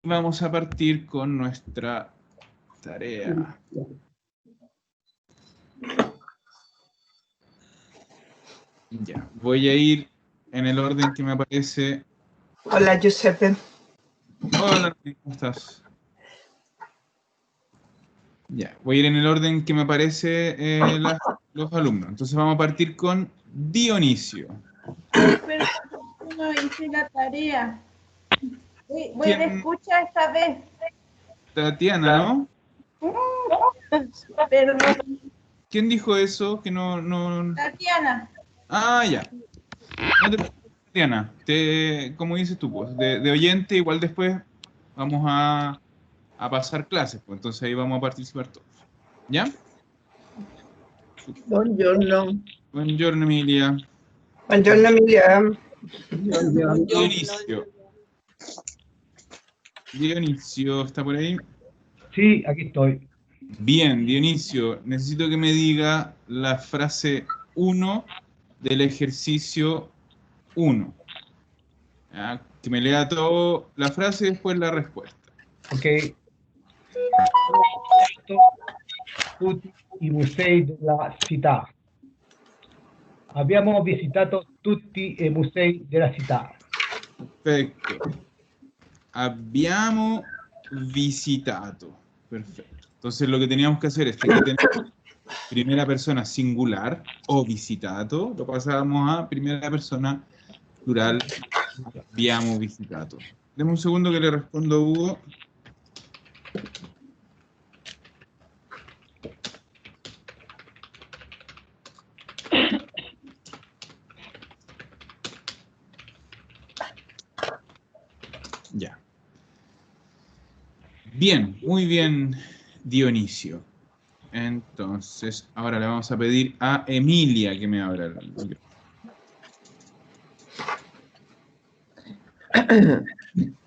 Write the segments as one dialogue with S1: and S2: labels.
S1: Vamos a partir con nuestra tarea. Ya, voy a ir en el orden que me aparece.
S2: Hola, Giuseppe.
S1: Hola, ¿cómo estás? Ya, voy a ir en el orden que me aparece los alumnos. Entonces vamos a partir con Dionisio.
S3: Pero no hice la tarea. Buena escucha esta vez.
S1: Tatiana, ¿no?
S3: Perdón.
S1: ¿Quién dijo eso? Que no...
S3: Tatiana.
S1: Ah, ya. No te preocupes, Tatiana. Como dices tú, pues, de oyente, igual después vamos a pasar clases, pues entonces ahí vamos a participar todos. ¿Ya?
S2: Buongiorno.
S1: Buongiorno, Emilia.
S2: Buongiorno, Emilia.
S1: Dionisio. Dionisio, ¿está por ahí?
S4: Sí, aquí estoy.
S1: Bien, Dionisio, necesito que me diga la frase 1 del ejercicio 1. ¿Ya? Que me lea todo la frase y después la respuesta.
S4: Ok. Tutti i musei della città. Abbiamo visitato tutti i musei della città.
S1: Perfecto. Abbiamo visitato. Perfecto. Entonces lo que teníamos que hacer es que aquí tenemos primera persona singular o visitato, lo pasábamos a primera persona plural, abbiamo visitato. Deme un segundo que le respondo a Hugo. Ya. Bien, muy bien, Dionisio. Entonces, ahora le vamos a pedir a Emilia que me abra el micrófono.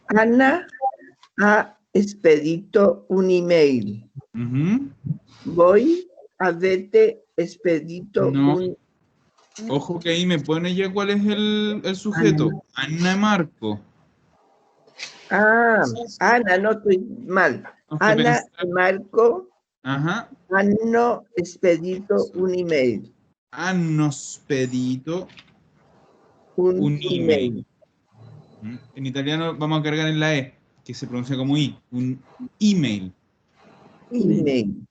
S2: Ana ha expedito un email. Voi avete expedito
S1: No.
S2: un...
S1: Ojo que ahí me pone ya cuál es el sujeto. Anna Marco.
S2: Ah, Ana, no estoy mal. Ana y Marco hanno expedito un email.
S1: Hanno spedito un email. En italiano vamos a cargar en la E, que se pronuncia como I. Un email.
S2: Email.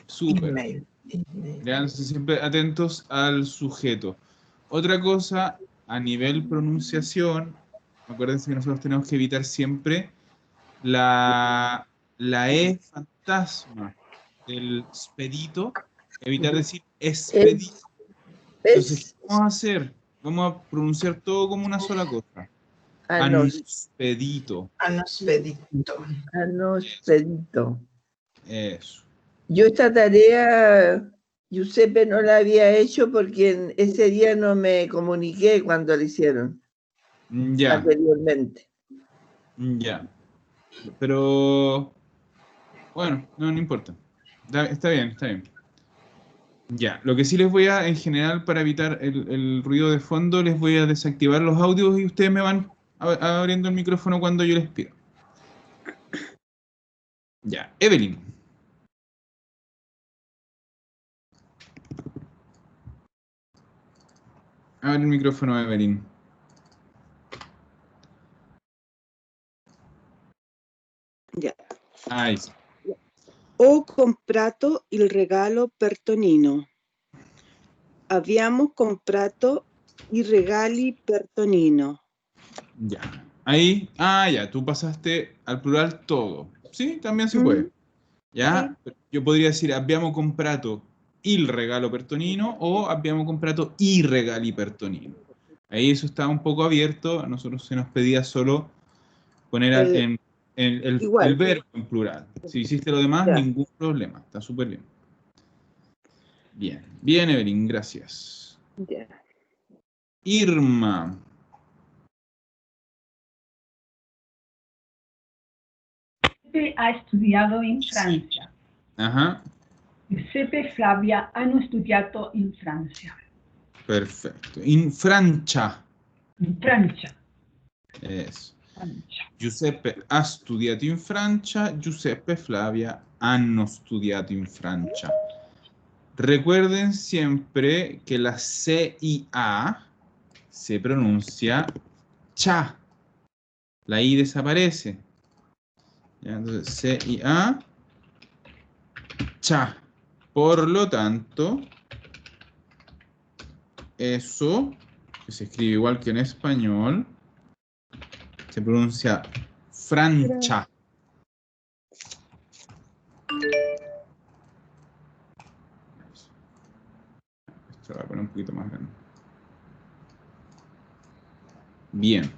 S1: Súper.
S2: Email.
S1: Quédense siempre atentos al sujeto. Otra cosa, a nivel pronunciación, acuérdense que nosotros tenemos que evitar siempre la E fantasma del spedito, evitar decir expedito. Entonces, ¿qué vamos a hacer? Vamos a pronunciar todo como una sola cosa. Anospedito.
S2: Anospedito. Anospedito.
S1: Eso.
S2: Yo esta tarea, Giuseppe, no la había hecho porque ese día no me comuniqué cuando la hicieron.
S1: Ya.
S2: Anteriormente.
S1: Ya. Pero, bueno, no importa. Está bien, está bien. Ya, lo que sí les voy a, en general, para evitar el ruido de fondo, les voy a desactivar los audios y ustedes me van abriendo el micrófono cuando yo les pido. Ya, Evelyn. Abre el micrófono, Evelyn.
S5: Ya.
S1: Ahí sí.
S5: Ho comprato il regalo per Tonino. Abbiamo comprato i regali per Tonino.
S1: Ya. Ahí, ya, tú pasaste al plural todo. Sí, también se puede. Ya, yo podría decir abbiamo comprato il regalo per Tonino o abbiamo comprato i regali per Tonino. Ahí eso está un poco abierto, a nosotros se nos pedía solo poner el verbo en plural. Si hiciste lo demás, ningún problema, está súper bien. Bien, bien, Evelyn, gracias.
S5: Ya.
S1: Irma.
S6: Giuseppe ha estudiato in Francia.
S1: Ajá.
S6: Giuseppe e Flavia hanno studiato in Francia.
S1: Perfecto. In Francia.
S6: In Francia.
S1: Eso. Giuseppe ha studiato in Francia, Giuseppe e Flavia hanno studiato in Francia. Recuerden siempre que la CIA se pronuncia cha. La I desaparece. ¿Ya? Entonces, CIA, cha. Por lo tanto, eso, que se escribe igual que en español, se pronuncia Francia. Esto lo voy a poner un poquito más grande. Bien.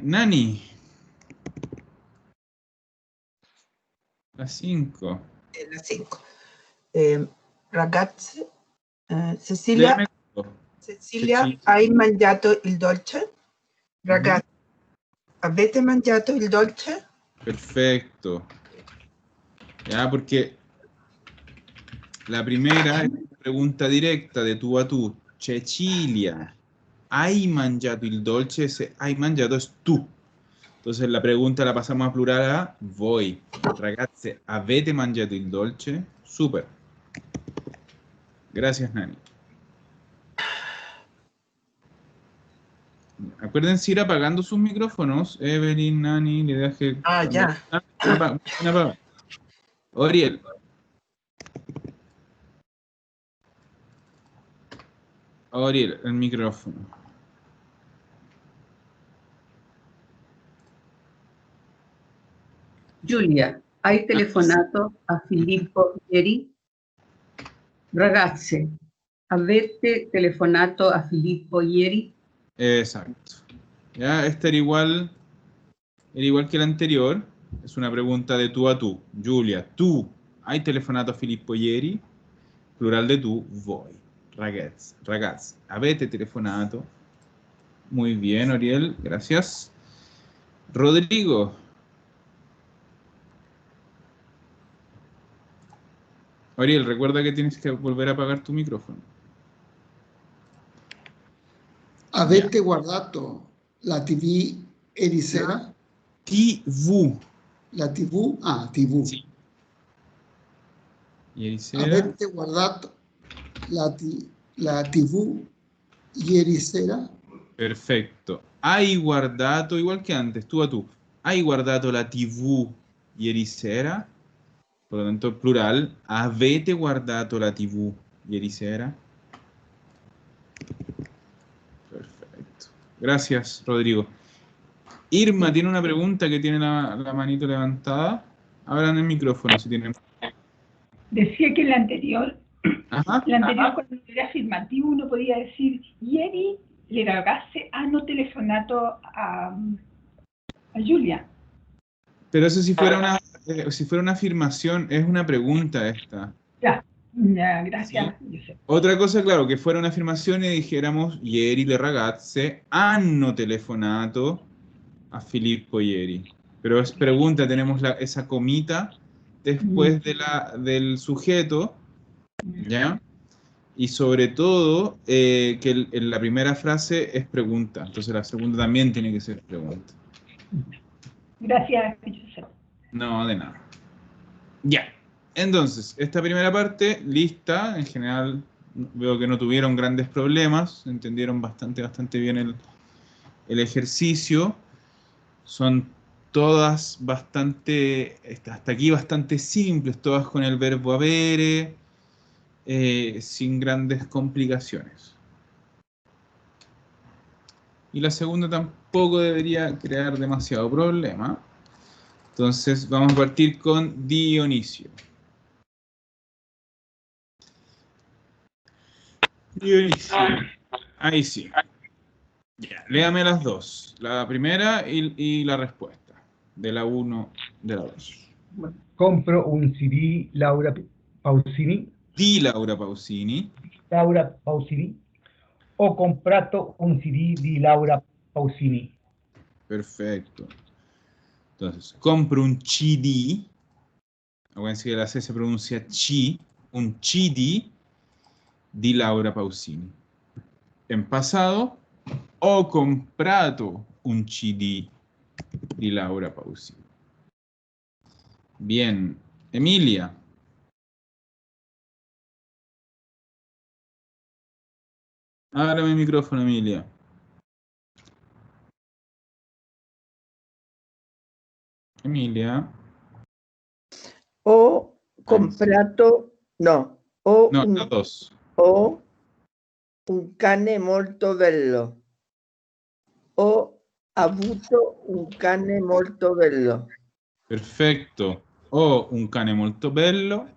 S1: Nani. Las 5.
S5: La 5. Ragazzi, Cecilia, hai mangiato il dolce? Ragazzi, avete mangiato il dolce?
S1: Perfecto. Ya, porque la primera es una pregunta directa de tú a tú. Cecilia, ¿hai mangiato il dolce? Ese hai mangiato es tú. Entonces la pregunta la pasamos a plural a voi. Ragazze, ¿avete mangiato il dolce? Súper. Gracias, Nani. Acuérdense ir apagando sus micrófonos. Evelyn, Nani, le das que...
S5: Ya.
S1: Oriel. Oriel, el micrófono.
S7: Giulia, hai telefonato a Filippo ieri? Ragazze, avete telefonato a Filippo ieri?
S1: Exacto. Ya, esta era igual que la anterior. Es una pregunta de tú a tú. Giulia, tú, hai telefonato a Filippo ieri? Plural de tú, voi. Ragazzi, avete telefonato? Muy bien, Oriel, gracias. Rodrigo. Oriel, recuerda que tienes que volver a apagar tu micrófono.
S8: Avete guardato la TV ieri sera?
S1: TV.
S8: La TV? TV.
S1: Sì. Ieri sera.
S8: Avete guardato la TV ieri sera?
S1: Perfetto. Hai guardato, igual que antes, tú a tú. Hai guardato la TV ieri sera? Por lo tanto, plural. Avete guardato la TV ieri sera? Perfecto. Gracias, Rodrigo. Irma tiene una pregunta que tiene la manito levantada. Abran el micrófono si tienen.
S6: Decía que en la anterior,
S1: Ajá.
S6: cuando era afirmativo, uno podía decir, ieri le ragazze hanno telefonato a Giulia.
S1: Pero eso si fuera una afirmación, es una pregunta esta.
S6: Ya, gracias.
S1: ¿Sí? Otra cosa, claro, que fuera una afirmación y dijéramos, ieri le ragazze hanno telefonato a Filippo ieri. Pero es pregunta, tenemos esa comita después del sujeto, ¿ya? Y sobre todo, que en la primera frase es pregunta. Entonces la segunda también tiene que ser pregunta.
S6: Gracias, Josep.
S1: No, de nada. Ya. Entonces, esta primera parte, lista. En general, veo que no tuvieron grandes problemas. Entendieron bastante bien el ejercicio. Son todas hasta aquí bastante simples, todas con el verbo habere, sin grandes complicaciones. Y la segunda tampoco debería crear demasiado problema. Entonces vamos a partir con Dionisio. Dionisio. Ahí sí. Ya, léame las dos. La primera y la respuesta. De la 1, de la 2.
S4: Compro un CD Laura Pausini.
S1: Di Laura Pausini.
S4: Laura Pausini. Ho comprato un CD di Laura Pausini.
S1: Perfecto. Entonces, compro un CD. Acuérdense que la C se pronuncia chi. Un CD di Laura Pausini. En pasado, Ho comprato un CD di Laura Pausini. Bien. Emilia. Ábrame el micrófono, Emilia. Emilia.
S2: Ho comprato, no, ho
S1: No,
S2: un,
S1: los dos.
S2: ho un cane molto bello. Ho avuto un cane molto bello.
S1: Perfetto. Ho un cane molto bello.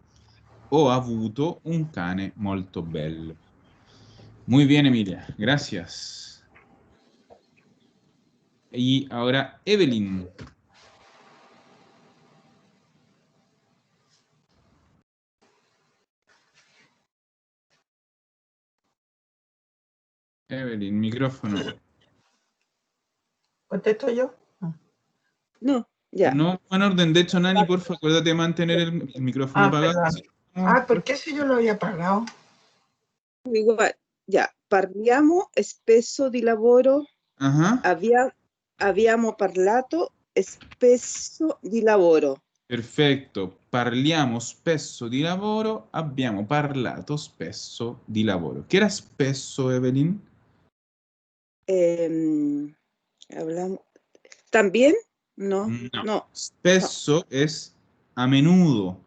S1: Ho avuto un cane molto bello. Muy bien, Emilia. Gracias. Y ahora, Evelyn. Evelyn, micrófono.
S9: ¿Contesto yo?
S5: No, ya.
S1: No, en orden. De hecho, Nani, por favor, acuérdate de mantener el micrófono apagado.
S9: Perdón. ¿Por qué si yo lo había apagado?
S5: Igual, ya. Parliamo spesso di lavoro.
S1: Ajá.
S5: Abbiamo parlato spesso di lavoro.
S1: Perfetto. Parliamo spesso di lavoro. Abbiamo parlato spesso di lavoro. ¿Qué era spesso, Evelyn?
S5: Hablamos. ¿También? No. No.
S1: Spesso es a menudo.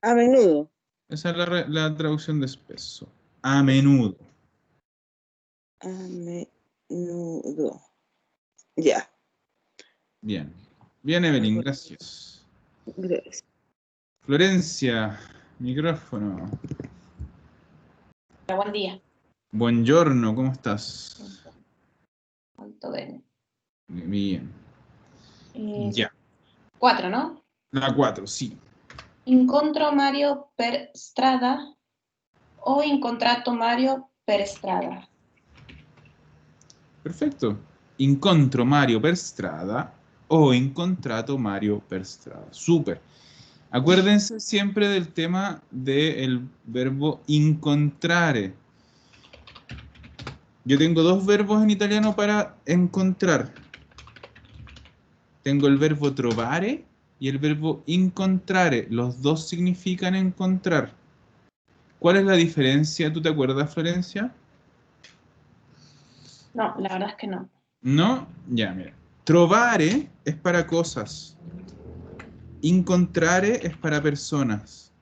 S5: A menudo.
S1: Esa es la traducción de spesso. A menudo.
S5: A menudo. Ya.
S1: Bien. Bien, Evelyn, gracias.
S5: Gracias.
S1: Florencia, micrófono.
S3: Buen día.
S1: Buongiorno, ¿cómo estás?
S3: Molto bene.
S1: Bien. Ya.
S3: 4, ¿no?
S1: La 4, sí.
S3: Incontro Mario per strada. Ho incontrato Mario per strada.
S1: Perfetto. Incontro Mario per strada. Ho incontrato Mario per strada. Súper. Acuérdense siempre del tema del verbo incontrare. Yo tengo dos verbos en italiano para encontrar. Tengo el verbo trovare y el verbo incontrare. Los dos significan encontrar. ¿Cuál es la diferencia? ¿Tú te acuerdas, Florencia?
S3: No, la verdad es que no.
S1: ¿No? Ya, mira. Trovare es para cosas. Incontrare es para personas.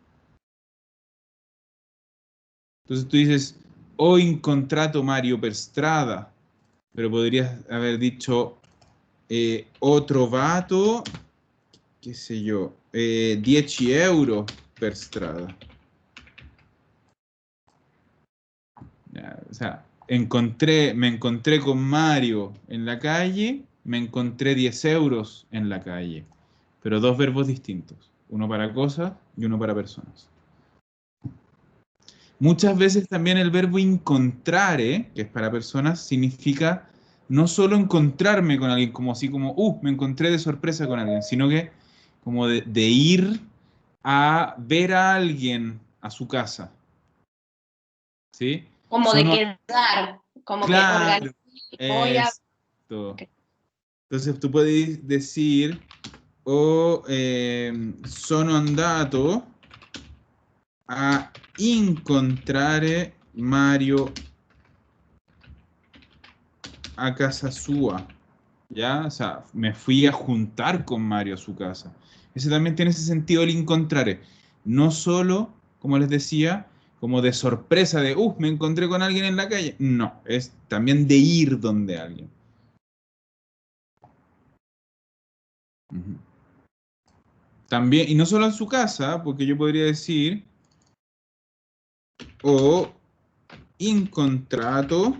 S1: Entonces tú dices, ho incontrato Mario per strada, pero podrías haber dicho, ho trovato, qué sé yo, 10 euro per strada. Ya, o sea, me encontré con Mario en la calle, me encontré 10 euros en la calle. Pero dos verbos distintos, uno para cosas y uno para personas. Muchas veces también el verbo incontrare, que es para personas, significa no solo encontrarme con alguien, como así como, me encontré de sorpresa con alguien, sino que como de ir a ver a alguien a su casa. ¿Sí?
S3: Como de quedar, como
S1: claro,
S3: que voy a...
S1: Okay. Entonces tú puedes decir, sono andato a incontrare Mario a casa sua, ¿ya? O sea, me fui a juntar con Mario a su casa. Ese también tiene ese sentido el incontrare. No solo, como les decía, como de sorpresa de, me encontré con alguien en la calle. No, es también de ir donde alguien. También, y no solo en su casa, porque yo podría decir, ho incontrato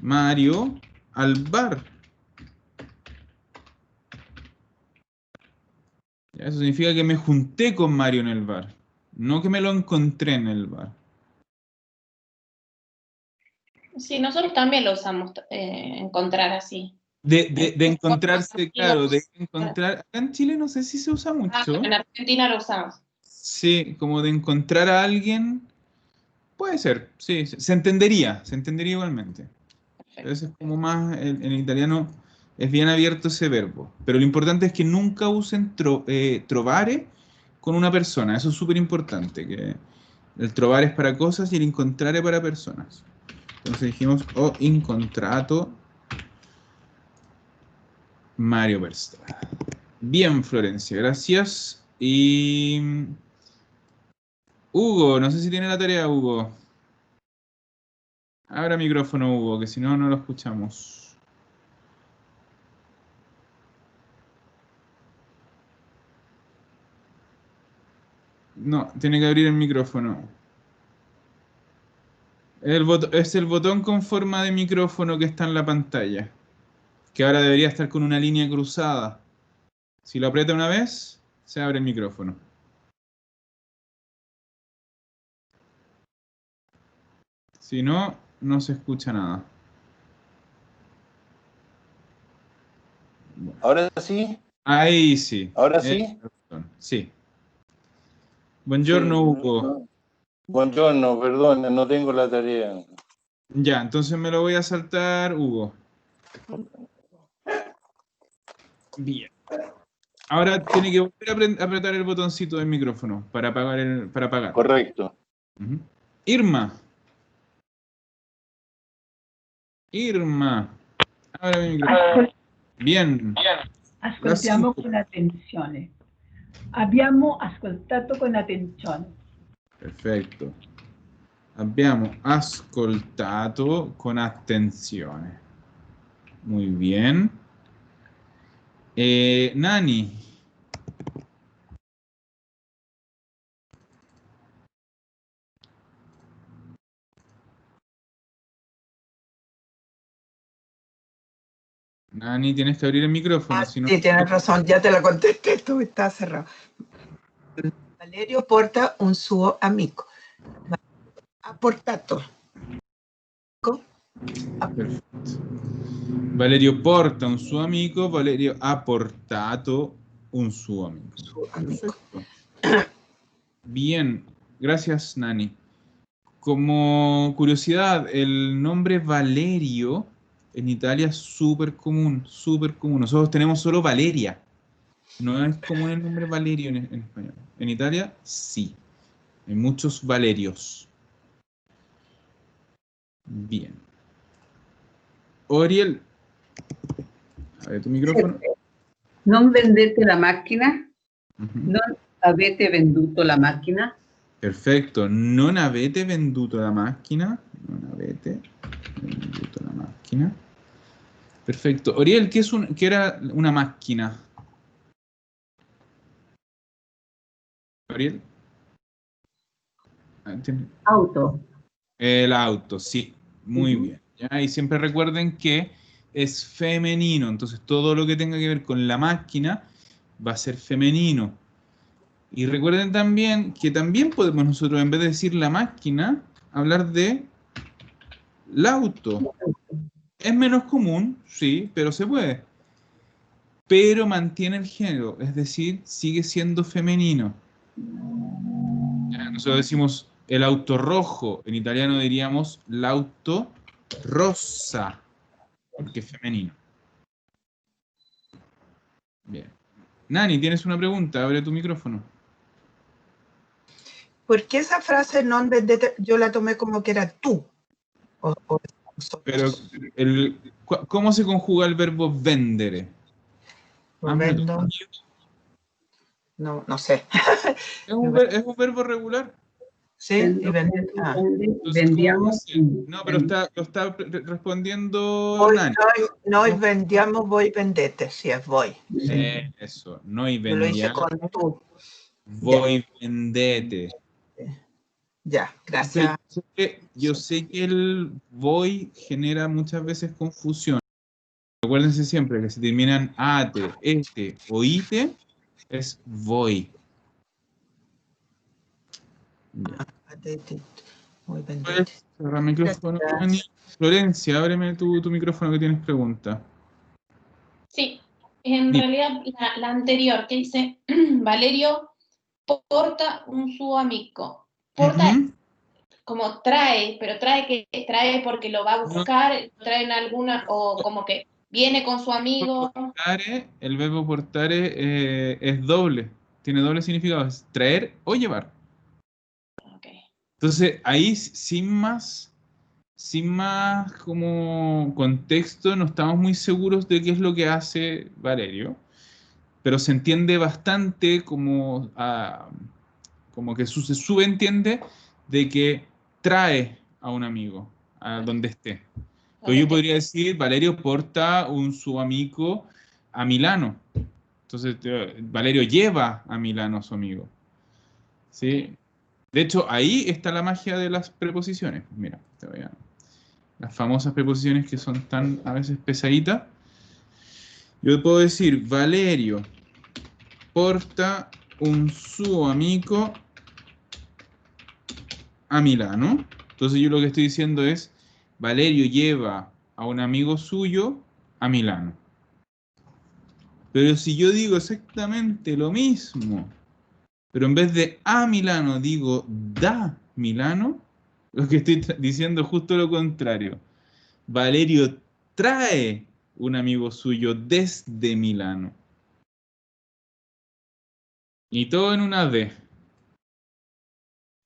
S1: Mario al bar. Eso significa que me junté con Mario en el bar, no que me lo encontré en el bar.
S3: Sí, nosotros también lo usamos, encontrar así.
S1: De encontrarse, claro, de encontrar. Acá en Chile no sé si se usa mucho.
S3: En Argentina lo usamos.
S1: Sí, como de encontrar a alguien Puede ser, sí, se entendería igualmente. Eso es como más, en italiano es bien abierto ese verbo. Pero lo importante es que nunca usen trovare con una persona. Eso es súper importante, que el trovare es para cosas y el incontrare para personas. Entonces dijimos, ho incontrato Mario Verstrada. Bien, Florencia, gracias. Y Hugo, no sé si tiene la tarea, Hugo. Abra micrófono, Hugo, que si no, no lo escuchamos. No, tiene que abrir el micrófono. Es el botón con forma de micrófono que está en la pantalla. Que ahora debería estar con una línea cruzada. Si lo aprieta una vez, se abre el micrófono. Si no, no se escucha nada. Bueno.
S10: ¿Ahora sí?
S1: Ahí sí.
S10: ¿Ahora sí?
S1: Sí. Buongiorno,
S10: Sí.
S1: Hugo.
S10: Buongiorno, perdón, no tengo la tarea.
S1: Ya, entonces me lo voy a saltar, Hugo. Bien. Ahora tiene que volver a apretar el botoncito del micrófono para apagar.
S10: Correcto.
S1: Irma. Ahora mi micrófono. Bien.
S6: Ascoltiamo con attenzione. Abbiamo ascoltato con attenzione.
S1: Perfetto. Abbiamo ascoltato con attenzione. Muy bien. Nani. Nani, tienes que abrir el micrófono. Si no...
S9: Sí, tienes razón, ya te la contesté, tú estás cerrado. Valerio porta un suo amico. Ha portato.
S1: Perfetto. Valerio porta un suo amico, Valerio ha portato un suo amico. Perfecto. Bien, gracias, Nani. Como curiosidad, el nombre Valerio en Italia es súper común, súper común. Nosotros tenemos solo Valeria. No es común el nombre Valerio en español. En Italia, sí. Hay muchos Valerios. Bien. Oriel, abre tu micrófono.
S7: Non vendete la macchina? Non avete venduto la macchina?
S1: Perfecto. Non avete venduto la macchina. Non avete venduto la macchina. Perfecto. Oriel, ¿qué era una máquina? Oriel.
S7: Auto.
S1: El auto, sí. Muy bien. ¿Ya? Y siempre recuerden que es femenino. Entonces todo lo que tenga que ver con la máquina va a ser femenino. Y recuerden también que también podemos nosotros, en vez de decir la máquina, hablar de el auto. Es menos común, sí, pero se puede. Pero mantiene el género, es decir, sigue siendo femenino. Ya, nosotros decimos el auto rojo, en italiano diríamos l'auto rosa, porque es femenino. Bien. Nani, ¿tienes una pregunta? Abre tu micrófono.
S9: ¿Por qué esa frase non vendete, yo la tomé como que era tú?
S1: Pero, ¿cómo se conjuga el verbo vendere?
S9: Vendo. No sé.
S1: ¿Es un verbo regular?
S9: Sí, y
S7: vendiamo.
S1: No, pero lo está respondiendo Nani.
S9: Noi vendiamo, voi vendete, sí, es voi. Sí.
S1: Eso, noi
S9: Yo lo hice
S1: vendiamo,
S9: con tú.
S1: voi vendete.
S9: Ya, gracias.
S1: Yo sé que el voi genera muchas veces confusión. Acuérdense siempre que si terminan ate, este o ite, es voi.
S9: Muy vendete.
S1: Cerra el micrófono, Nani. Florencia, ábreme tu micrófono que tienes pregunta.
S3: Sí, en realidad la anterior que dice Valerio porta un suo amico. Porta como trae, pero trae porque lo va a buscar, trae en alguna, o como que viene con su amigo.
S1: El verbo portare es doble, tiene doble significado, es traer o llevar.
S3: Okay.
S1: Entonces, ahí sin más como contexto, no estamos muy seguros de qué es lo que hace Valerio, pero se entiende bastante como que se subentiende de que trae a un amigo a donde esté. Entonces yo podría decir, Valerio porta su amigo a Milano. Entonces, Valerio lleva a Milano a su amigo. ¿Sí? De hecho, ahí está la magia de las preposiciones. Mira, las famosas preposiciones que son tan a veces pesaditas. Yo puedo decir, Valerio porta un suo amico a Milano. Entonces yo lo que estoy diciendo es, Valerio lleva a un amigo suyo a Milano. Pero si yo digo exactamente lo mismo, pero en vez de a Milano digo da Milano, lo que estoy diciendo es justo lo contrario. Valerio trae un amigo suyo desde Milano. Y todo en una D.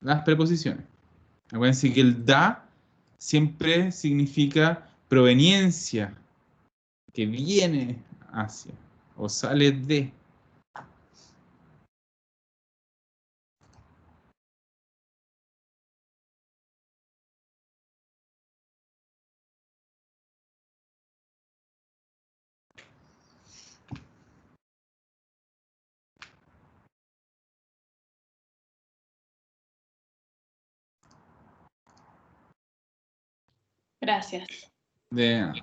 S1: Las preposiciones. Acuérdense que el da siempre significa proveniencia, que viene hacia o sale de.
S3: Gracias.
S1: De nada.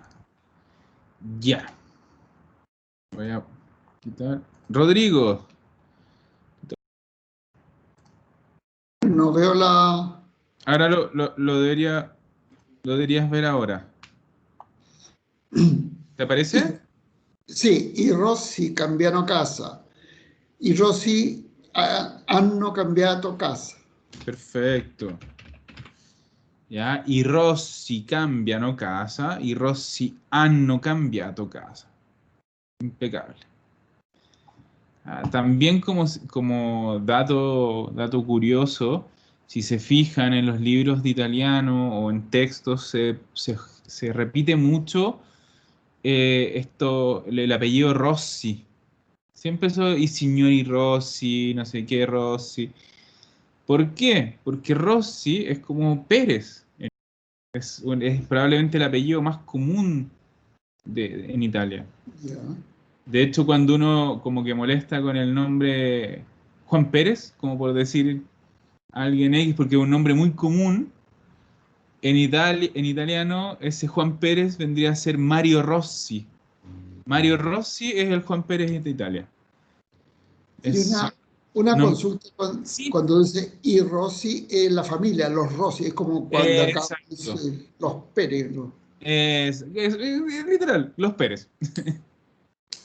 S1: Ya. Voy a quitar. Rodrigo.
S8: No veo la...
S1: Ahora lo deberías ver ahora. ¿Te parece?
S8: Sì, i Rossi cambiano casa. I Rossi hanno cambiato casa.
S1: Perfecto. Ya, i Rossi cambiano casa, i Rossi hanno cambiato casa. Impecable. También como dato curioso, si se fijan en los libros de italiano o en textos, se repite mucho el apellido Rossi. Siempre eso, y signori Rossi, no sé qué Rossi. ¿Por qué? Porque Rossi es como Pérez. Es probablemente el apellido más común en Italia.
S8: Yeah.
S1: De hecho, cuando uno como que molesta con el nombre Juan Pérez, como por decir alguien X, porque es un nombre muy común, en italiano ese Juan Pérez vendría a ser Mario Rossi. Mario Rossi es el Juan Pérez de Italia.
S8: Y una
S1: no,
S8: consulta cuando dice i Rossi, la familia, los Rossi, es como cuando acá dice los Pérez. ¿No?
S1: Es literal, los Pérez.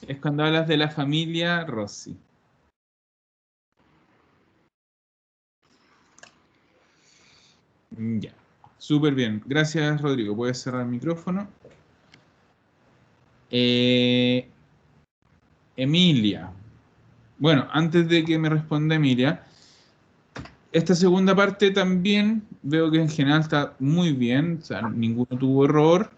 S1: Es cuando hablas de la familia Rossi. Ya, súper bien. Gracias, Rodrigo. Puedes cerrar el micrófono. Emilia. Bueno, antes de que me responda Emilia, esta segunda parte también veo que en general está muy bien, o sea, ninguno tuvo error.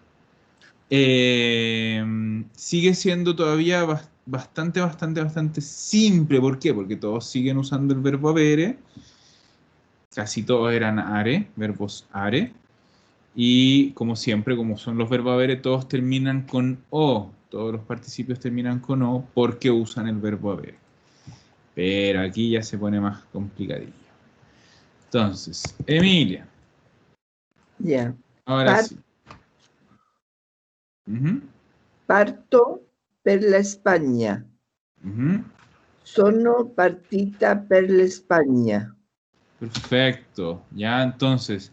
S1: Sigue siendo todavía bastante simple. ¿Por qué? Porque todos siguen usando el verbo avere. Casi todos eran are, verbos are. Y como siempre, como son los verbos avere, todos terminan con o. Todos los participios terminan con o porque usan el verbo avere. Pero aquí ya se pone más complicadillo. Entonces, Emilia.
S2: Ya.
S1: Ahora sí.
S2: Parto per la Spagna. Sono partita per la Spagna.
S1: Perfecto. Ya, entonces,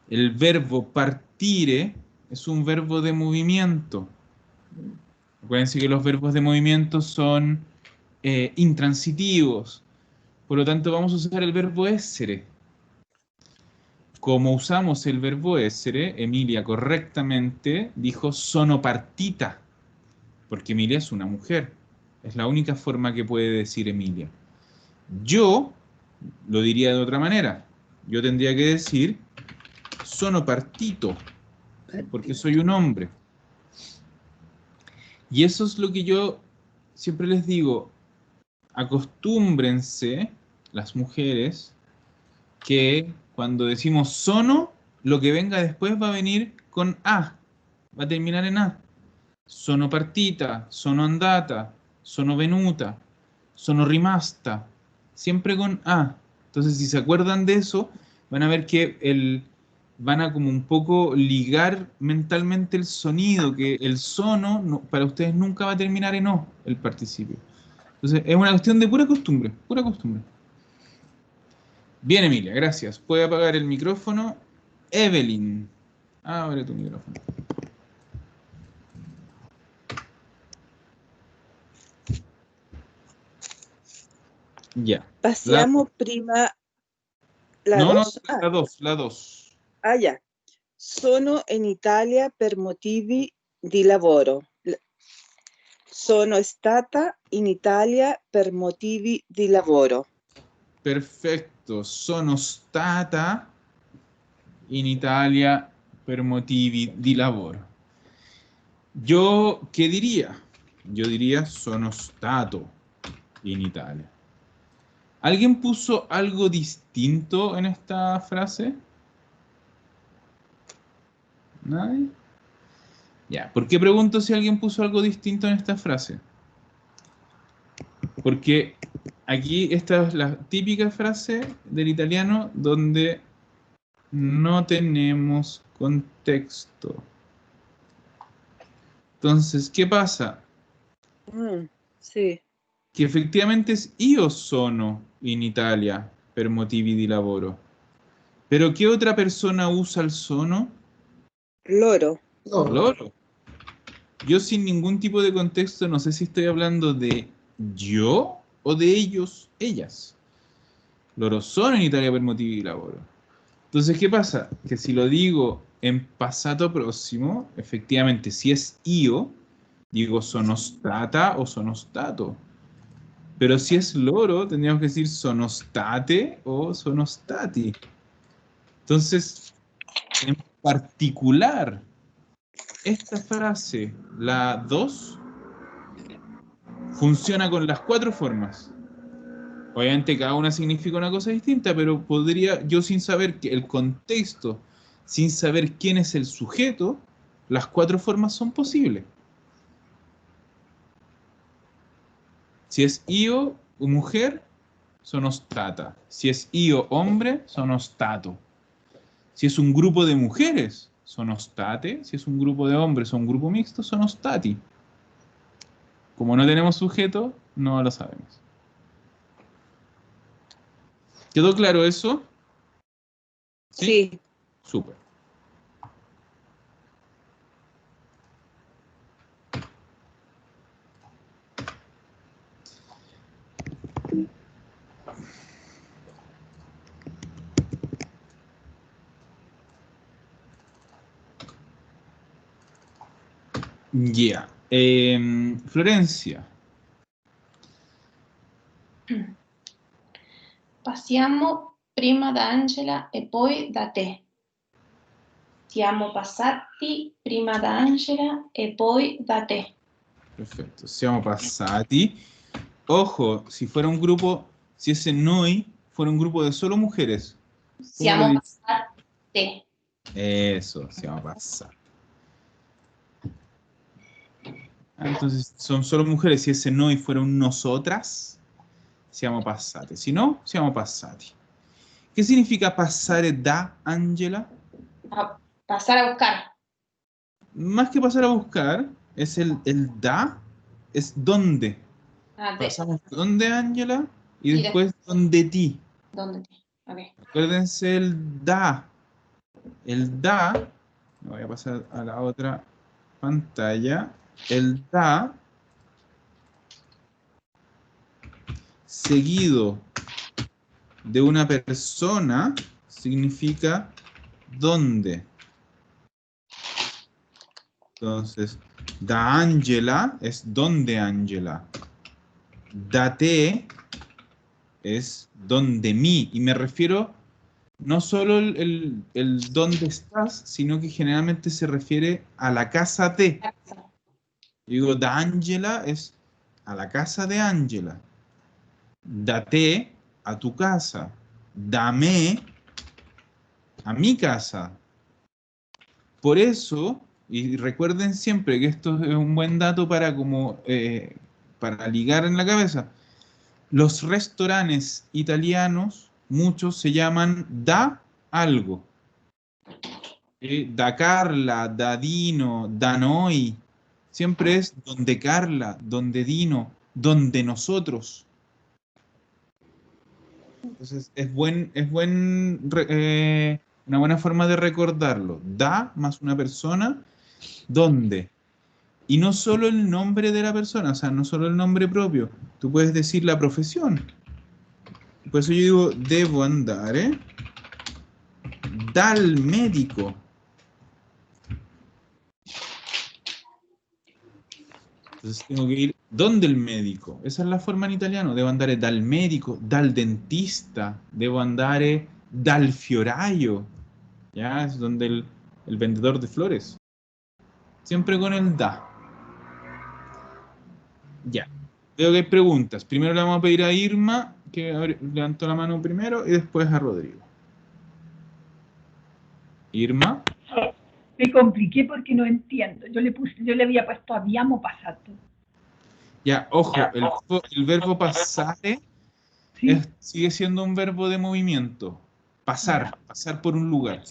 S1: el verbo partire es un verbo de movimiento. Acuérdense que los verbos de movimiento son intransitivos. Por lo tanto, vamos a usar el verbo essere. como usamos el verbo essere, Emilia correctamente dijo sono partita, porque Emilia es una mujer. Es la única forma que puede decir Emilia. Yo lo diría de otra manera. Yo tendría que decir sono partito, porque soy un hombre. Y eso es lo que yo siempre les digo. Acostúmbrense, las mujeres, que cuando decimos sono, lo que venga después va a venir con A. Va a terminar en A. Sono partita, sono andata, sono venuta, sono rimasta. Siempre con A. Entonces, si se acuerdan de eso, van a ver que van a como un poco ligar mentalmente el sonido, que el sono para ustedes nunca va a terminar en O, el participio. Entonces, es una cuestión de pura costumbre, pura costumbre. Bien, Emilia, gracias. Puede apagar el micrófono. Evelyn, abre tu micrófono. Ya.
S5: Passiamo prima la
S1: No,
S5: dos.
S1: la dos.
S5: Ya. Sono in Italia per motivi di lavoro. Sono stata in Italia per motivi di lavoro.
S1: Perfetto. Sono stata in Italia per motivi di lavoro. Yo, ¿qué diría? Yo diría sono stato in Italia. ¿Alguien puso algo distinto en esta frase? ¿Nadie? Ya, ¿por qué pregunto si alguien puso algo distinto en esta frase? Porque aquí esta es la típica frase del italiano donde no tenemos contexto. Entonces, ¿qué pasa?
S5: Sí.
S1: Que efectivamente es io sono in Italia per motivi di lavoro. ¿Pero qué otra persona usa el sono?
S5: Loro.
S1: Loro. Yo sin ningún tipo de contexto no sé si estoy hablando de yo o de ellos, ellas. Loro sono in Italia per motivi di lavoro. Entonces, ¿qué pasa? Que si lo digo en pasado próximo, efectivamente, si es io, digo sono stata o sono stato. Pero si es loro, tendríamos que decir sono state o sono stati. Entonces, en particular, esta frase, la 2, funciona con las 4 formas. Obviamente cada una significa una cosa distinta, pero podría, yo sin saber el contexto, sin saber quién es el sujeto, las 4 formas son posibles. Si es io, mujer, sono stata. Si es io, hombre, sono stato. Si es un grupo de mujeres, sono state. Si es un grupo de hombres o un grupo mixto, sono stati. Como no tenemos sujeto, no lo sabemos. ¿Quedó claro eso?
S5: Sí.
S1: Súper. Ya. Florencia.
S3: Passiamo prima da Angela e poi da te. Siamo passati prima da Angela e poi da te.
S1: Perfecto. Siamo passati. Ojo, si fuera un grupo, si ese noi fuera un grupo de solo mujeres.
S3: Siamo passate.
S1: Eso, siamo passati. Entonces son solo mujeres. Si ese noi fuera un nosotras, siamo passate. Si no, siamo passati. ¿Qué significa passare da, Angela?
S3: Pasar a buscar.
S1: Más que pasar a buscar, es el da, es dónde. Pasamos dónde, Angela, y después dónde ti.
S3: ¿Dónde ti? Okay.
S1: Acuérdense el da. El da, me voy a pasar a la otra pantalla. El da seguido de una persona significa ¿dónde? Entonces, da Angela es donde Angela. Da te es donde mí. Y me refiero no solo el dónde estás, sino que generalmente se refiere a la casa de. Digo, da Angela es a la casa de Angela. Date a tu casa. Dame a mi casa. Por eso, y recuerden siempre que esto es un buen dato para para ligar en la cabeza. Los restaurantes italianos, muchos se llaman da algo. Da Carla, da Dino, da noi. Siempre es donde Carla, donde Dino, donde nosotros. Entonces una buena forma de recordarlo. Da más una persona, donde. Y no solo el nombre de la persona, o sea, no solo el nombre propio. Tú puedes decir la profesión. Por eso yo digo, debo andare dal médico. Entonces tengo que ir, ¿dónde el médico? Esa es la forma en italiano. Devo andare dal medico, dal dentista. Devo andare dal fioraio. Ya, es donde el vendedor de flores. Siempre con el da. Ya. Veo que hay preguntas. Primero le vamos a pedir a Irma, que levantó la mano primero, y después a Rodrigo. Irma.
S6: Me compliqué porque no entiendo. Yo le había puesto abbiamo passato.
S1: Ya, ojo, el verbo pasare sigue siendo un verbo de movimiento. Pasar, pasar por un lugar.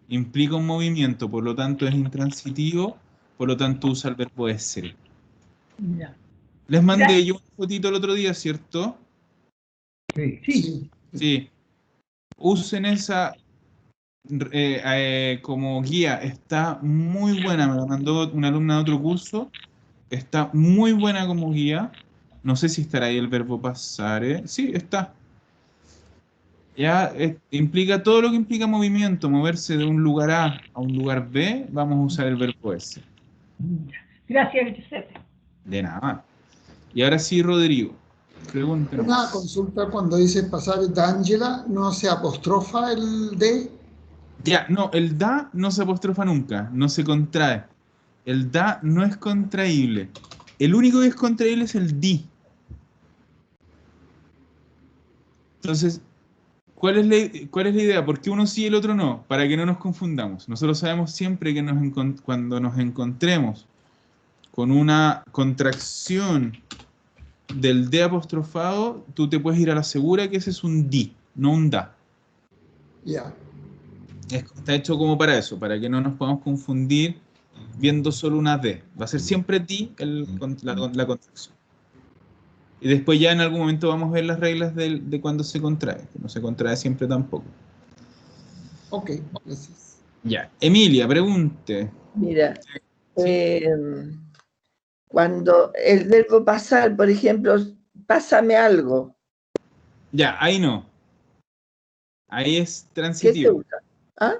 S1: Implica un movimiento, por lo tanto es intransitivo, por lo tanto usa el verbo essere.
S6: Ya.
S1: Les mandé yo una fotito el otro día, ¿cierto?
S6: Sí.
S1: Sí. Usen esa como guía. Está muy buena. Me la mandó una alumna de otro curso. Está muy buena como guía. No sé si estará ahí el verbo pasare. Sí, está. Ya implica todo lo que implica movimiento. Moverse de un lugar A a un lugar B. Vamos a usar el verbo ese.
S6: Gracias, Giuseppe.
S1: De nada. Y ahora sí, Rodrigo. Pregúntenos.
S8: Una consulta cuando dice pasar d'Angela, ¿no se apostrofa el D?
S1: Ya, no, el da no se apostrofa nunca, no se contrae. El da no es contraíble. El único que es contraíble es el di. Entonces, ¿cuál es la idea? ¿Por qué uno sí y el otro no? Para que no nos confundamos. Nosotros sabemos siempre que cuando nos encontremos con una contracción del D apostrofado, tú te puedes ir a la segura que ese es un di, no un da.
S8: Ya.
S1: Está hecho como para eso, para que no nos podamos confundir viendo solo una D. Va a ser siempre di la contracción. Y después ya en algún momento vamos a ver las reglas de cuando se contrae, que no se contrae siempre tampoco.
S8: Ok, gracias.
S1: Ya. Emilia, pregunte.
S2: Mira, cuando el verbo pasar, por ejemplo, pásame algo.
S1: Ya, ahí no. Ahí es
S2: ¿Qué se
S1: transitivo.
S2: usa? ¿Ah?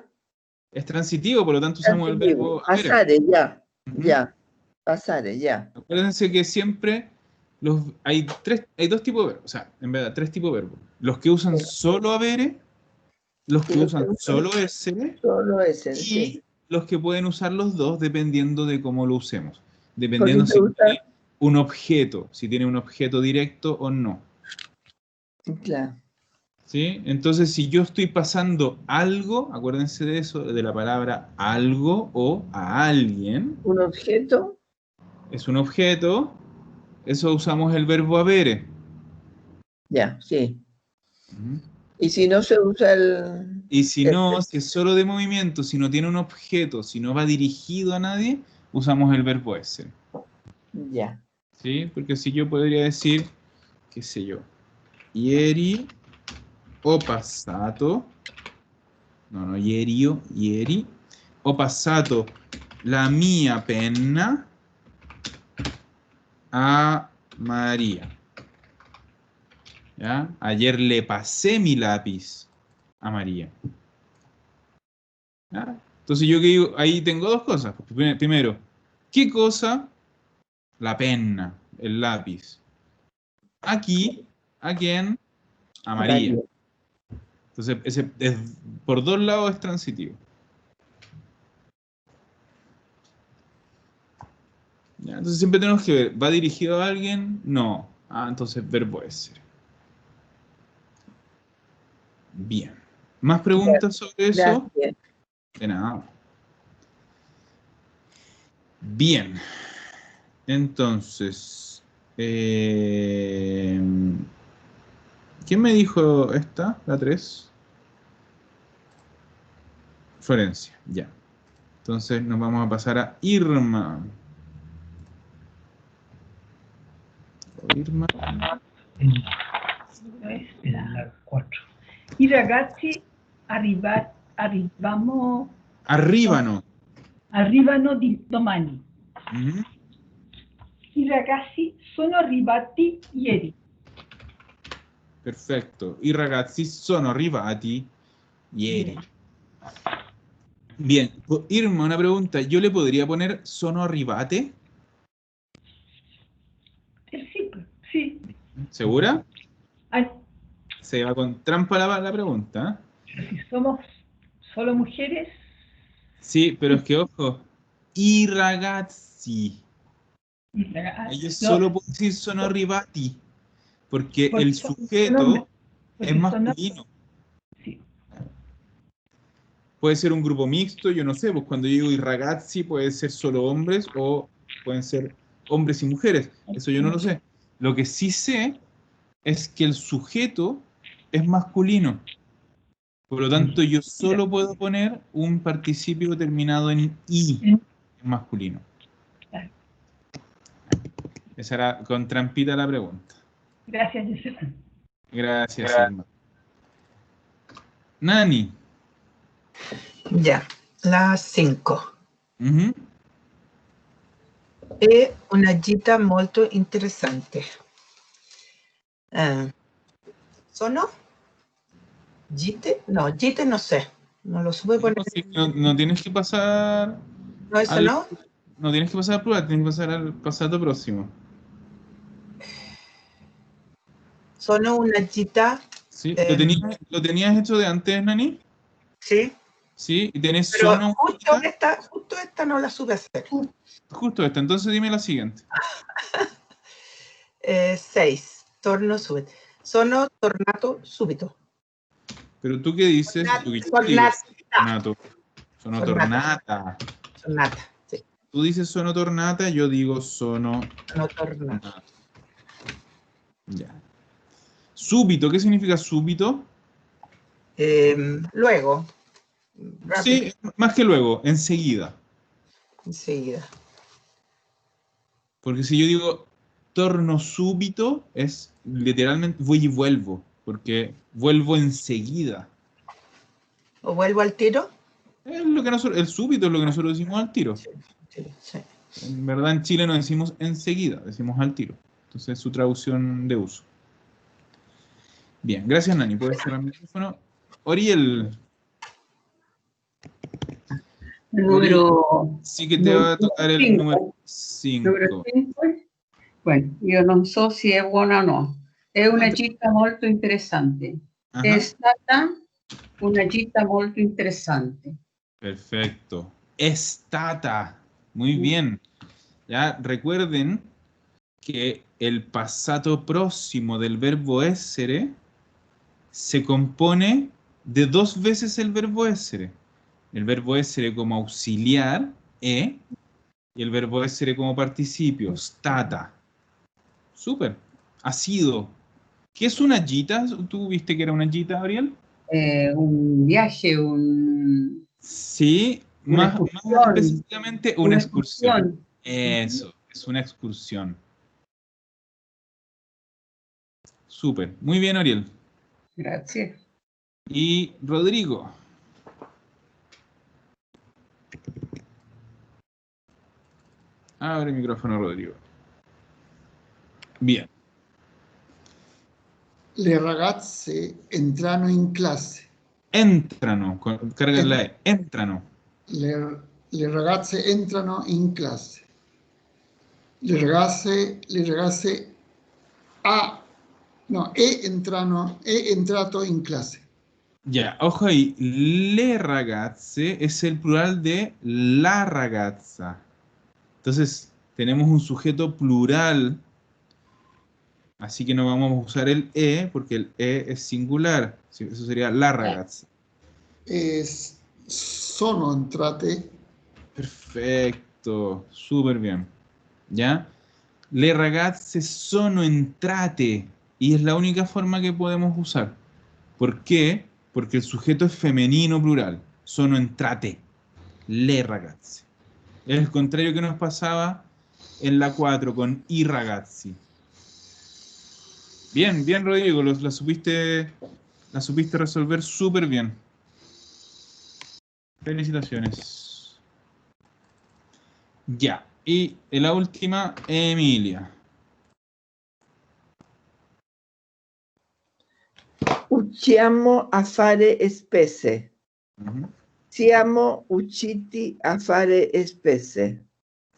S1: Es transitivo, por lo tanto usamos el verbo haber.
S2: Pasare, ya. Ya. Pasare, ya.
S1: Acuérdense que siempre hay dos tipos de verbos. O sea, en verdad, tres tipos de verbos. Los que usan solo habere, los que usan solo essere, y los que pueden usar los dos dependiendo de cómo lo usemos. Dependiendo si tiene un objeto, si tiene un objeto directo o no.
S2: Claro.
S1: ¿Sí? Entonces, si yo estoy pasando algo, acuérdense de eso, de la palabra algo o a alguien.
S2: ¿Un objeto?
S1: Es un objeto. Eso usamos el verbo avere.
S2: Ya, sí. Y si no se usa el...
S1: Y si no, si es solo de movimiento, si no tiene un objeto, si no va dirigido a nadie, usamos el verbo essere.
S2: Ya.
S1: ¿Sí? Porque si yo podría decir, qué sé yo, ieri ho passato, ieri ho passato la mia penna a María. ¿Ya? Ayer le pasé mi lápiz a María. ¿Ya? Entonces yo que digo, ahí tengo dos cosas. Primero, ¿qué cosa? La penna, el lápiz. Aquí, ¿a quién? A María. Entonces, por dos lados es transitivo. ¿Ya? Entonces siempre tenemos que ver, ¿va dirigido a alguien? No. Entonces verbo es ser. Bien. ¿Más preguntas sobre eso?
S2: Gracias.
S1: De nada. Bien. Entonces, ¿quién me dijo esta? La 3. Florencia, ya. Entonces nos vamos a pasar a Irma. Irma.
S6: La 4. I ragazzi arrivano domani. I ragazzi sono arrivati ieri.
S1: Perfetto. I ragazzi sono arrivati ieri. Bien. Irma, una pregunta. ¿Yo le podría poner sono arrivate?
S6: Sí.
S1: ¿Segura? Se va con trampa la pregunta.
S6: Si somos solo mujeres.
S1: Sí, pero es que ojo. I ragazzi. Yo solo puedo decir sono arrivati. Porque el sujeto es masculino.
S6: Sí.
S1: Puede ser un grupo mixto, yo no sé, pues cuando yo digo i ragazzi puede ser solo hombres o pueden ser hombres y mujeres. Eso yo no lo sé. Lo que sí sé es que el sujeto es masculino. Por lo tanto, yo solo puedo poner un participio terminado en i, en masculino. Esa era con trampita la pregunta.
S6: Gracias, Josefa.
S1: Gracias, Irma. Nani.
S9: Ya, la 5. È una gita molto interessante. ¿Sono? ¿Gite? No, gite no sé. No lo supe poner.
S1: No tienes que pasar.
S9: No, eso no.
S1: No tienes que pasar al plural, tienes que pasar al pasado próximo.
S9: Sono una gita.
S1: Sí, ¿lo tenías hecho de antes, Nani?
S9: Sí.
S1: Sí, y tenés
S9: pero
S1: sono.
S9: Justo esta no la supe hacer.
S1: Justo esta, entonces dime la siguiente.
S9: 6. Torno subito. Sono tornato subito.
S1: Pero tú qué dices? Tornato. Sono tornata.
S9: Tornata, sí.
S1: Tú dices sono tornata, yo digo sono
S9: tornata.
S1: Ya. Súbito, ¿qué significa súbito?
S9: Luego.
S1: Sí, más que luego, enseguida.
S9: Enseguida.
S1: Porque si yo digo torno súbito, es literalmente voy y vuelvo, porque vuelvo enseguida.
S9: ¿O vuelvo al tiro?
S1: Es lo que el súbito es lo que nosotros decimos al tiro.
S9: Sí.
S1: En verdad en Chile no decimos enseguida, decimos al tiro. Entonces es su traducción de uso. Bien, gracias Nani. ¿Puedes cerrar el micrófono? Oriel.
S7: Número.
S1: Sí que te va a tocar el número 5.
S7: Número 5. Bueno, io non so se è buona o no. È una gita molto interessante. È stata una gita molto interessante.
S1: Perfecto. Estata. Muy bien. Ya recuerden que el pasado próximo del verbo essere se compone de 2 veces el verbo essere. El verbo essere como auxiliar, y el verbo essere como participio, stata. Súper. Ha sido. ¿Qué es una gita? ¿Tú viste que era una gita, Ariel?
S7: Un viaje,
S1: Sí, más específicamente una excursión. Eso, es una excursión. Súper. Muy bien, Ariel.
S7: Gracias.
S1: Y Rodrigo. Abre el micrófono, Rodrigo. Bien.
S8: Le ragazze entrano in classe.
S1: Entrano, carga la E, entrano.
S8: Le ragazze entrano in classe. Le ragazze è entrato in clase.
S1: Ya, ojo ahí, le ragazze es el plural de la ragazza. Entonces, tenemos un sujeto plural, así que no vamos a usar el E, porque el E es singular. Eso sería la ragazza.
S8: Sono entrate.
S1: Perfecto, súper bien. ¿Ya? Le ragazze sono entrate. Y es la única forma que podemos usar. ¿Por qué? Porque el sujeto es femenino plural. Sono entrate. Le ragazze. Es el contrario que nos pasaba en la 4 con i ragazzi. Bien, bien, Rodrigo. La supiste resolver súper bien. Felicitaciones. Ya. Y la última, Emilia.
S2: Usciamo a fare spese. Siamo usciti a fare spese.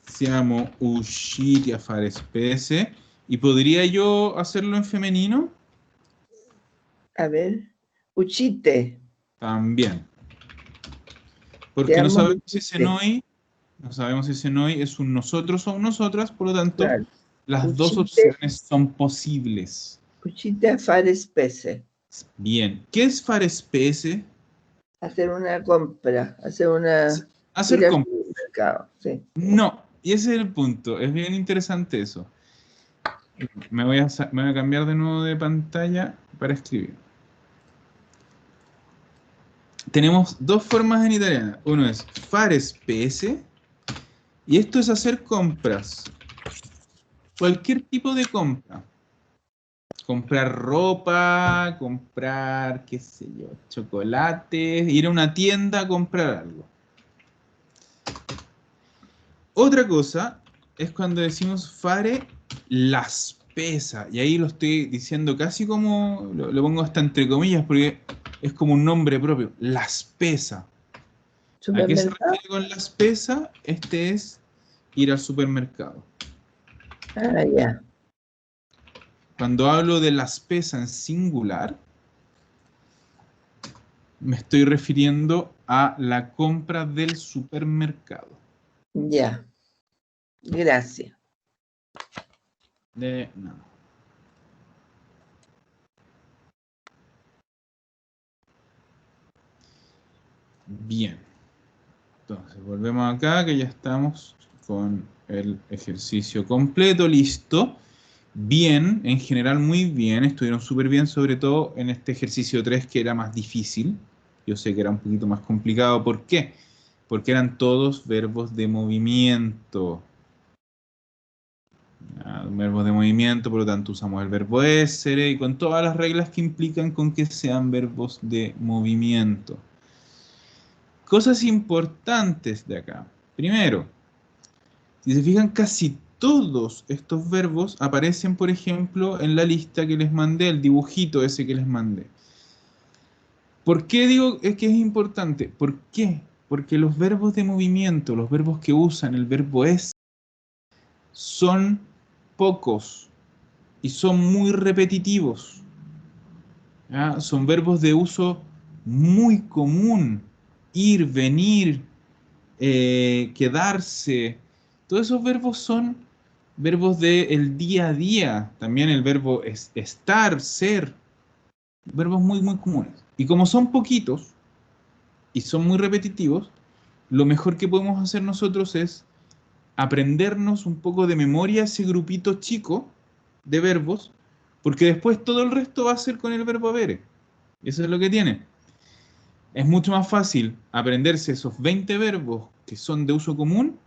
S1: Siamo usciti a fare spese. ¿Y podría yo hacerlo en femenino?
S2: A ver. Uscite.
S1: También. Porque no sabemos si ese noi es un nosotros o un nosotras, por lo tanto, claro, las dos opciones son posibles.
S2: Uscite a fare spese.
S1: Bien. ¿Qué es fare spese?
S2: Hacer una compra,
S1: hacer compra.
S2: Mercado, sí.
S1: No, y ese es el punto. Es bien interesante eso. Me voy a cambiar de nuevo de pantalla para escribir. Tenemos dos formas en italiano. Uno es fare spese, y esto es hacer compras. Cualquier tipo de compra. Comprar ropa, comprar, qué sé yo, chocolates, ir a una tienda a comprar algo. Otra cosa es cuando decimos fare la spesa, y ahí lo estoy diciendo casi como, lo pongo hasta entre comillas, porque es como un nombre propio, la spesa. ¿A qué se refiere con la spesa? Este es ir al supermercado.
S2: Ah, ya.
S1: Cuando hablo de la spesa en singular, me estoy refiriendo a la compra del supermercado.
S2: Ya. Gracias.
S1: De nada. Bien. Entonces, volvemos acá, que ya estamos con el ejercicio completo, listo. Bien, en general muy bien, estuvieron súper bien, sobre todo en este ejercicio 3 que era más difícil. Yo sé que era un poquito más complicado. ¿Por qué? Porque eran todos verbos de movimiento. Verbos de movimiento, por lo tanto usamos el verbo essere y con todas las reglas que implican con que sean verbos de movimiento. Cosas importantes de acá. Primero, si se fijan, casi todos estos verbos aparecen, por ejemplo, en la lista que les mandé, el dibujito ese que les mandé. ¿Por qué digo que es importante? ¿Por qué? Porque los verbos de movimiento, los verbos que usan el verbo es, son pocos y son muy repetitivos. ¿Ya? Son verbos de uso muy común. Ir, venir, quedarse. Todos esos verbos son verbos del día a día. También el verbo es estar, ser. Verbos muy, muy comunes. Y como son poquitos y son muy repetitivos, lo mejor que podemos hacer nosotros es aprendernos un poco de memoria ese grupito chico de verbos, porque después todo el resto va a ser con el verbo avere. Eso es lo que tiene. Es mucho más fácil aprenderse esos 20 verbos que son de uso común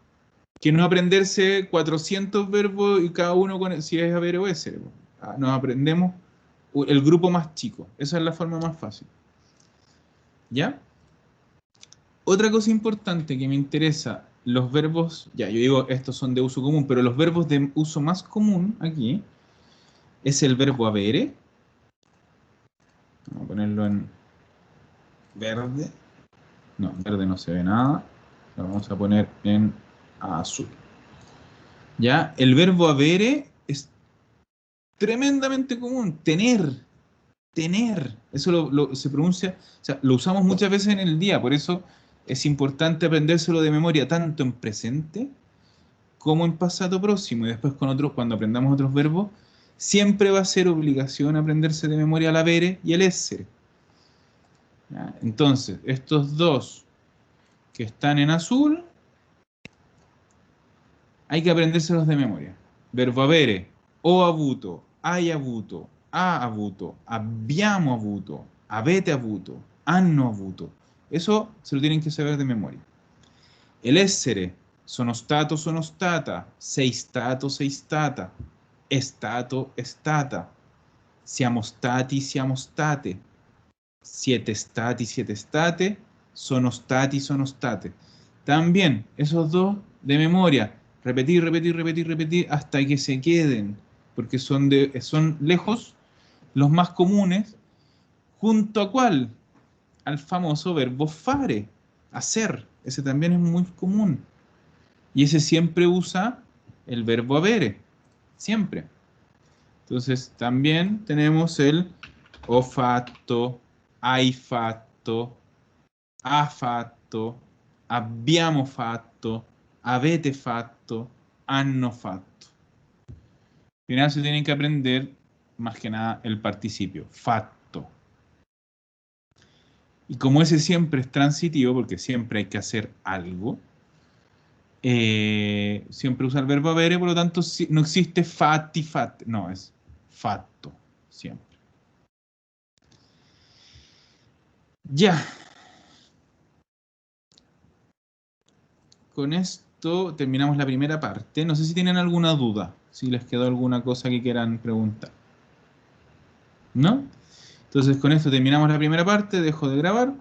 S1: que no aprenderse 400 verbos y cada uno con si es avere o essere. Nos aprendemos el grupo más chico. Esa es la forma más fácil. ¿Ya? Otra cosa importante que me interesa, los verbos, ya yo digo estos son de uso común, pero los verbos de uso más común aquí es el verbo avere. Vamos a ponerlo en verde. No, verde no se ve nada. Lo vamos a poner en azul. ¿Ya? El verbo avere es tremendamente común. Tener. Tener. Eso se pronuncia, o sea, lo usamos muchas veces en el día. Por eso es importante aprendérselo de memoria, tanto en presente como en pasado próximo. Y después cuando aprendamos otros verbos, siempre va a ser obligación aprenderse de memoria el avere y el essere. ¿Ya? Entonces, estos dos que están en azul, hay que aprendérselos de memoria. Verbo avere, ho avuto, hai avuto, ha avuto, abbiamo avuto, avete avuto, hanno avuto. Eso se lo tienen que saber de memoria. El essere, sono stato, sono stata, sei stato, sei stata, è stato, è stata, siamo stati, siamo state, siete stati, siete state, sono stati, sono state. También, esos dos de memoria, repetir, repetir, repetir, repetir hasta que se queden, porque son lejos los más comunes, junto a ¿cuál? Al famoso verbo fare, hacer. Ese también es muy común. Y ese siempre usa el verbo avere, siempre. Entonces también tenemos el ho fatto, hai fatto, ha fatto, abbiamo fatto, avete fatto, hanno fatto. Al final se tienen que aprender más que nada el participio, fatto. Y como ese siempre es transitivo, porque siempre hay que hacer algo, siempre usa el verbo avere, por lo tanto no existe fatti, fatte, no, es fatto, siempre. Ya. Con esto terminamos la primera parte. No sé si tienen alguna duda, si les quedó alguna cosa que quieran preguntar. ¿No? Entonces con esto terminamos la primera parte, dejo de grabar